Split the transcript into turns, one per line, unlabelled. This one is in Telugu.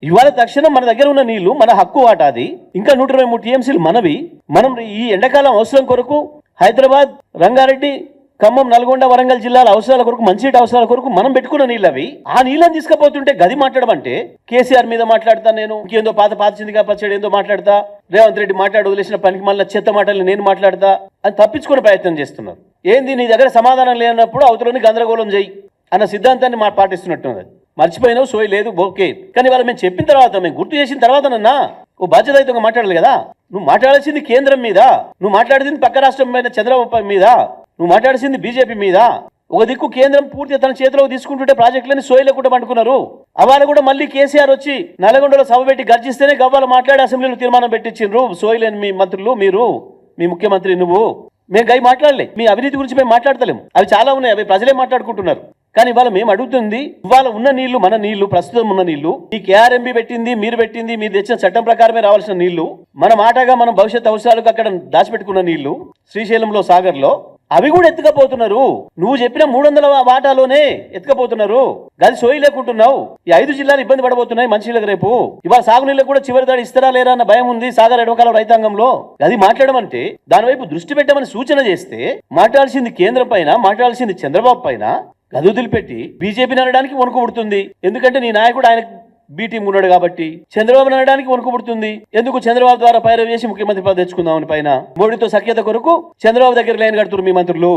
ఇవాళ తక్షణం మన దగ్గర ఉన్న నీళ్లు మన హక్కు వాటాది, ఇంకా 123 టీఎంసీలు మనవి. మనం ఈ ఎండాకాలం అవసరం కొరకు హైదరాబాద్, రంగారెడ్డి, ఖమ్మం, నల్గొండ, వరంగల్ జిల్లాల అవసరాల కొరకు, మంచినీటి అవసరాల కొరకు మనం పెట్టుకున్న నీళ్ళు అవి. ఆ నీళ్ళని తీసుకుపోతుంటే గది మాట్లాడమంటే కేసీఆర్ మీద మాట్లాడతా, నేను ఇంకేందో పాత చిందిగా పచ్చడి ఏందో మాట్లాడతా, రేవంత్ రెడ్డి మాట్లాడి వదిలేసిన పనికి మళ్ళీ చెత్త మాటలు నేను మాట్లాడతా అని తప్పించుకునే ప్రయత్నం చేస్తున్నారు. ఏంది నీ దగ్గర సమాధానం లేనప్పుడు అవతలని గందరగోళం చేయి అన్న సిద్ధాంతాన్ని పాటిస్తున్నట్టున్నది. మర్చిపోయినావు, సోయి లేదు, ఓకే. కానీ వాళ్ళు మేము చెప్పిన తర్వాత, మేము గుర్తు చేసిన తర్వాత నన్నా ఓ బాధ్యతాయుతంగా మాట్లాడాలి కదా. నువ్వు మాట్లాడాల్సింది కేంద్రం మీద, నువ్వు మాట్లాడింది పక్క రాష్ట్రం మీద చంద్రబాబు మీద, నువ్వు మాట్లాడాల్సింది బీజేపీ మీద. ఒక దిక్కు కేంద్రం పూర్తిగా తన చేతిలోకి తీసుకుంటుంటే ప్రాజెక్టులని సోయి లేకుండా పండుకున్నారు. అవాళ కూడా మళ్ళీ కేసీఆర్ వచ్చి నల్గొండలో సభ పెట్టి గర్జిస్తేనే గవ్వాల మాట్లాడి అసెంబ్లీలో తీర్మానం పెట్టించిండ్రు. సోయి లేని మీ మంత్రులు, మీరు, మీ ముఖ్యమంత్రి, నువ్వు. మేము గై మాట్లాడలే, మీ అవినీతి గురించి మేము మాట్లాడతలేము. అవి చాలా ఉన్నాయి, అవి ప్రజలే మాట్లాడుకుంటున్నారు. కానీ ఇవాళ మేము అడుగుతుంది, ఇవాళ ఉన్న నీళ్లు మన నీళ్లు, ప్రస్తుతం ఉన్న నీళ్లు, ఈ కేఆర్ఎంబీ పెట్టింది, మీరు పెట్టింది, మీరు తెచ్చిన చట్టం ప్రకారమే రావాల్సిన నీళ్లు, మన మాటగా మనం భవిష్యత్ అవసరాలకు అక్కడ దాచిపెట్టుకున్న నీళ్లు శ్రీశైలంలో, సాగర్లో, అవి కూడా ఎత్తుకపోతున్నారు. నువ్వు చెప్పిన 300 వాటాలోనే ఎత్తుకపోతున్నారు. గది సోయి లేకుంటున్నావు. ఈ 5 జిల్లాలు ఇబ్బంది పడబోతున్నాయి మంచినీళ్ళకి రేపు. ఇవాళ సాగునీళ్ళకు కూడా చివరి దాడి ఇస్తారా లేరా అన్న భయం ఉంది సాగర్ ఎడమకాలం రైతాంగంలో. అది మాట్లాడమంటే దాని వైపు దృష్టి పెట్టమని సూచన చేస్తే, మాట్లాడాల్సింది కేంద్రం పైన, మాట్లాడాల్సింది చంద్రబాబు పైన గది వదిలిపెట్టి బీజేపీని అనడానికి వణుకు పుడుతుంది. ఎందుకంటే నీ నాయకుడు ఆయన బి టీం ఉన్నాడు కాబట్టి. చంద్రబాబు అనడానికి వణుకు పుడుతుంది. ఎందుకు? చంద్రబాబు ద్వారా పైరవి చేసి ముఖ్యమంత్రి పదవి తెచ్చుకుందామని పైన. మోడీతో సఖ్యత కొరకు చంద్రబాబు దగ్గర లైన్ కడుతున్నారు మీ మంత్రులు.